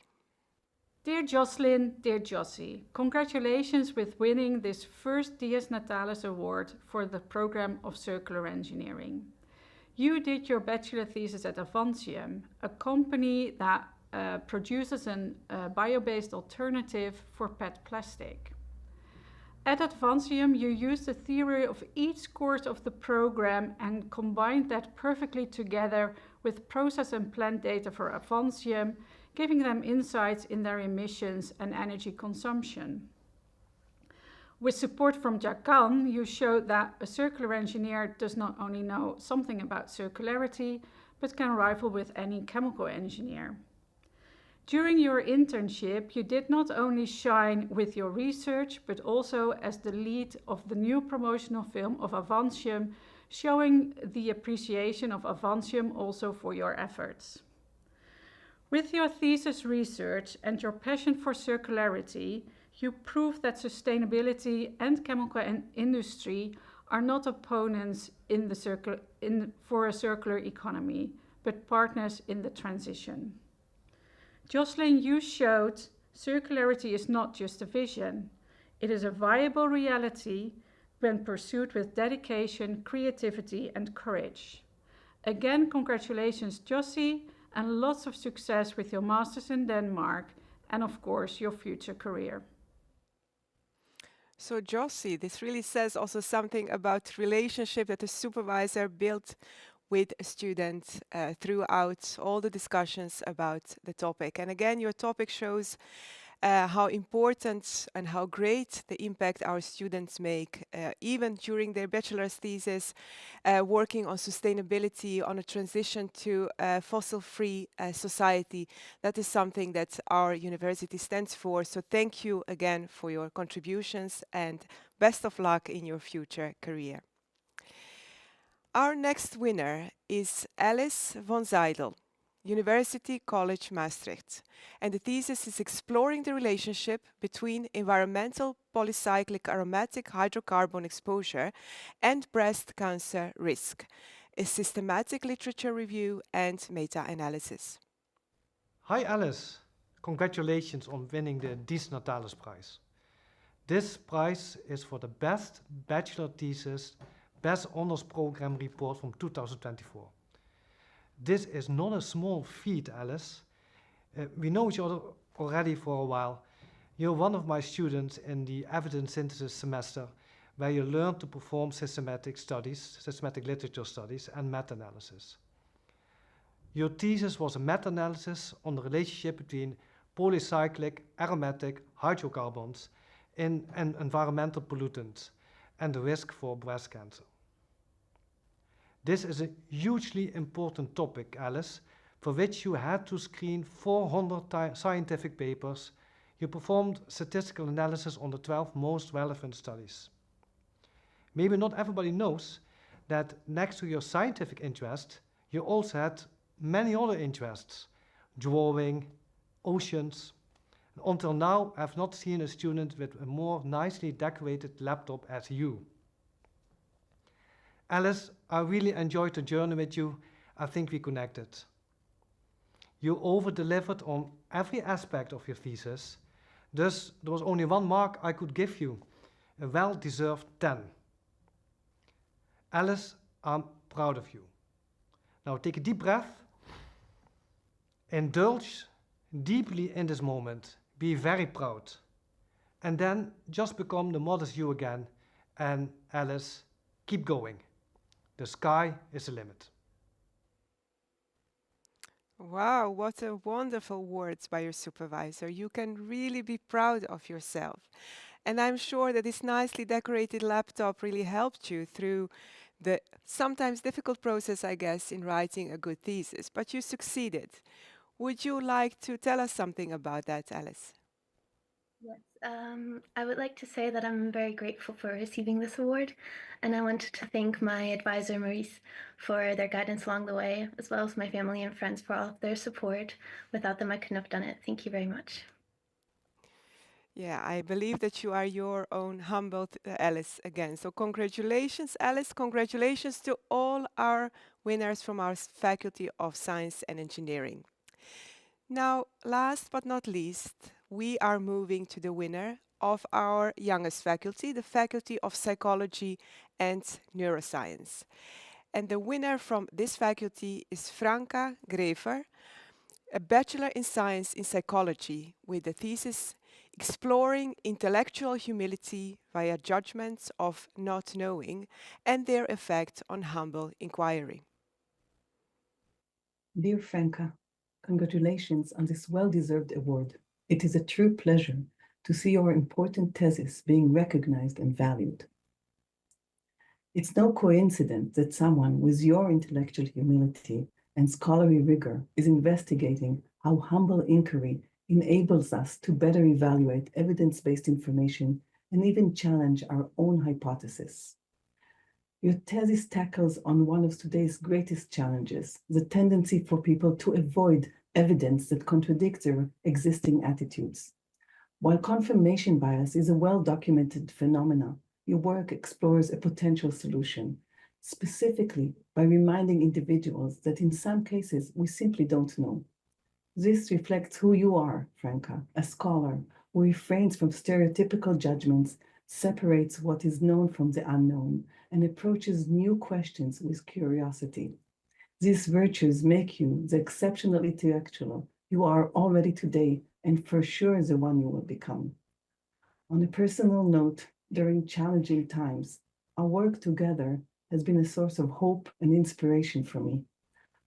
S14: Dear Jocelyn, dear Jossie, congratulations with winning this first DS Natalis Award for the program of Circular Engineering. You did your bachelor thesis at Avantium, a company that produces a bio-based alternative for PET plastic. At Avantium, you used the theory of each course of the program and combined that perfectly together with process and plant data for Avantium, giving them insights in their emissions and energy consumption. With support from Jacan, you showed that a circular engineer does not only know something about circularity, but can rival with any chemical engineer. During your internship, you did not only shine with your research, but also as the lead of the new promotional film of Avantium, showing the appreciation of Avantium also for your efforts. With your thesis research and your passion for circularity, you prove that sustainability and chemical industry are not opponents for a circular economy, but partners in the transition. Jocelyn, you showed circularity is not just a vision. It is a viable reality when pursued with dedication, creativity, and courage. Again, congratulations, Jossie, and lots of success with your masters in Denmark and, of course, your future career.
S1: So Josie, this really says also something about relationship that the supervisor built with a student throughout all the discussions about the topic. And again, your topic shows how important and how great the impact our students make, even during their bachelor's thesis, working on sustainability, on a transition to a fossil-free society. That is something that our university stands for. So thank you again for your contributions and best of luck in your future career. Our next winner is Alice von Seidel, University College Maastricht, and the thesis is exploring the relationship between environmental polycyclic aromatic hydrocarbon exposure and breast cancer risk, a systematic literature review and meta-analysis.
S15: Hi Alice, congratulations on winning the Dies Natalis Prize. This prize is for the best bachelor thesis, best honors program report from 2024. This is not a small feat, Alice. We know each other already for a while. You're one of my students in the evidence synthesis semester, where you learn to perform systematic studies, systematic literature studies, and meta-analysis. Your thesis was a meta-analysis on the relationship between polycyclic aromatic hydrocarbons in environmental pollutants and the risk for breast cancer. This is a hugely important topic, Alice, for which you had to screen 400 scientific papers. You performed statistical analysis on the 12 most relevant studies. Maybe not everybody knows that next to your scientific interest, you also had many other interests, drawing, oceans. Until now, I have not seen a student with a more nicely decorated laptop as you. Alice, I really enjoyed the journey with you. I think we connected. You over-delivered on every aspect of your thesis. Thus, there was only one mark I could give you, a well-deserved 10. Alice, I'm proud of you. Now take a deep breath. Indulge deeply in this moment. Be very proud. And then just become the modest you again. And Alice, keep going. The sky is the limit.
S1: Wow, what a wonderful words by your supervisor. You can really be proud of yourself. And I'm sure that this nicely decorated laptop really helped you through the sometimes difficult process, I guess, in writing a good thesis, but you succeeded. Would you like to tell us something about that, Alice?
S16: Yes, I would like to say that I'm very grateful for receiving this award, and I wanted to thank my advisor, Maurice, for their guidance along the way, as well as my family and friends for all of their support. Without them, I couldn't have done it. Thank you very much.
S1: Yeah, I believe that you are your own humble Alice again. So congratulations, Alice. Congratulations to all our winners from our Faculty of Science and Engineering. Now, last but not least, we are moving to the winner of our youngest faculty, the Faculty of Psychology and Neuroscience. And the winner from this faculty is Franka Grever, a Bachelor in Science in Psychology with the thesis Exploring Intellectual Humility via Judgments of Not Knowing and Their Effect on Humble Inquiry.
S17: Dear Franka, congratulations on this well-deserved award. It is a true pleasure to see your important thesis being recognized and valued. It's no coincidence that someone with your intellectual humility and scholarly rigor is investigating how humble inquiry enables us to better evaluate evidence-based information and even challenge our own hypothesis. Your thesis tackles on one of today's greatest challenges, the tendency for people to avoid evidence that contradicts their existing attitudes. While confirmation bias is a well-documented phenomenon, your work explores a potential solution, specifically by reminding individuals that in some cases we simply don't know. This reflects who you are, Franka, a scholar who refrains from stereotypical judgments, separates what is known from the unknown, and approaches new questions with curiosity. These virtues make you the exceptional intellectual you are already today, and for sure the one you will become. On a personal note, during challenging times. Our work together has been a source of hope and inspiration for me.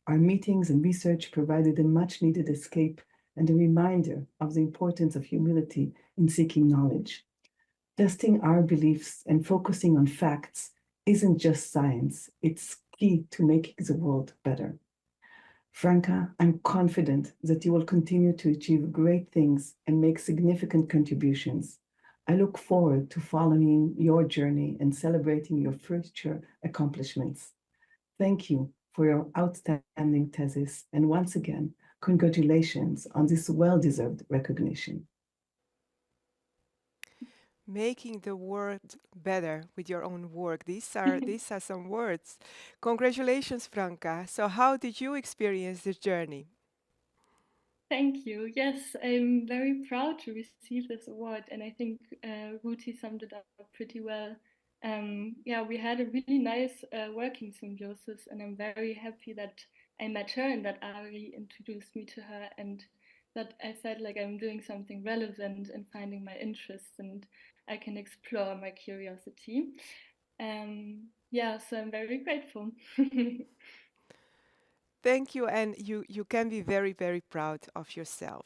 S17: Our meetings and research provided a much-needed escape and a reminder of the importance of humility in seeking knowledge. Testing our beliefs and focusing on facts isn't just science, it's key to making the world better. Franca, I'm confident that you will continue to achieve great things and make significant contributions. I look forward to following your journey and celebrating your future accomplishments. Thank you for your outstanding thesis, and once again, congratulations on this well-deserved recognition.
S1: Making the world better with your own work. These are some words. Congratulations, Franca. So how did you experience this journey?
S18: Thank you. Yes, I'm very proud to receive this award, and I think Ruti summed it up pretty well. Yeah, we had a really nice working symbiosis, and I'm very happy that I met her and that Ari introduced me to her, and that I felt like I'm doing something relevant and finding my interests, and I can explore my curiosity. Yeah, so I'm very grateful.
S1: Thank you, and you can be very, very proud of yourself,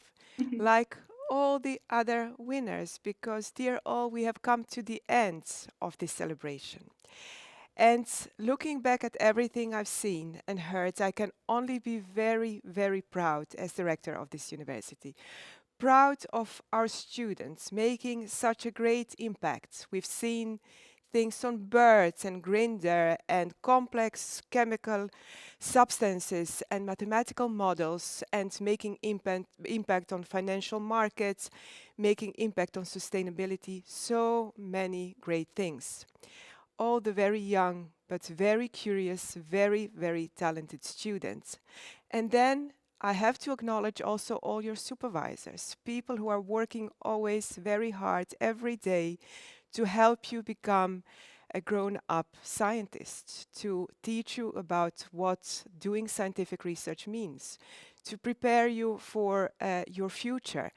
S1: like all the other winners, because dear all, we have come to the end of this celebration. And looking back at everything I've seen and heard, I can only be very, very proud as director of this university. Proud of our students making such a great impact. We've seen things on birds and grinder and complex chemical substances and mathematical models and making impact on financial markets, making impact on sustainability, so many great things. All the very young but very curious, very, very talented students. And then I have to acknowledge also all your supervisors, people who are working always very hard every day to help you become a grown-up scientist, to teach you about what doing scientific research means, to prepare you for your future.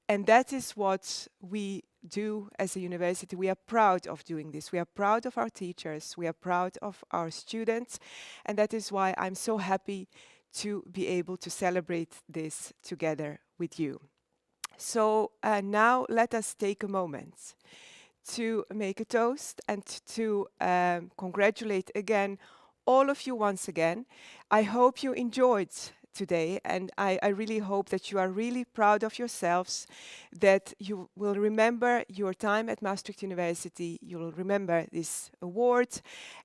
S1: And that is what we do as a university. We are proud of doing this. We are proud of our teachers. We are proud of our students. And that is why I'm so happy to be able to celebrate this together with you. So now let us take a moment to make a toast and to congratulate again all of you once again. I hope you enjoyed today, and I really hope that you are really proud of yourselves, that you will remember your time at Maastricht University, you will remember this award,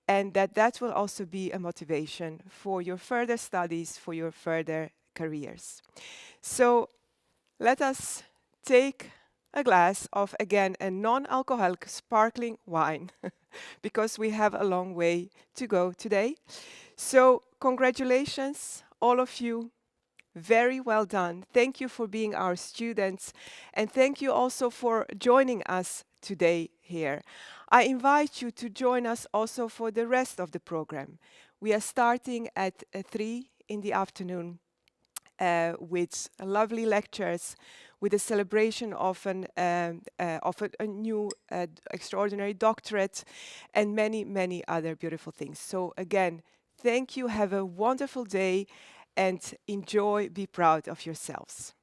S1: and that will also be a motivation for your further studies, for your further careers. So let us take a glass of, again, a non-alcoholic sparkling wine, because we have a long way to go today. So congratulations, all of you. Very well done. Thank you for being our students, and thank you also for joining us today here. I invite you to join us also for the rest of the program. We are starting at 3 in the afternoon with lovely lectures, with a celebration of a new extraordinary doctorate, and many, many other beautiful things. So again, thank you, have a wonderful day, and enjoy, be proud of yourselves.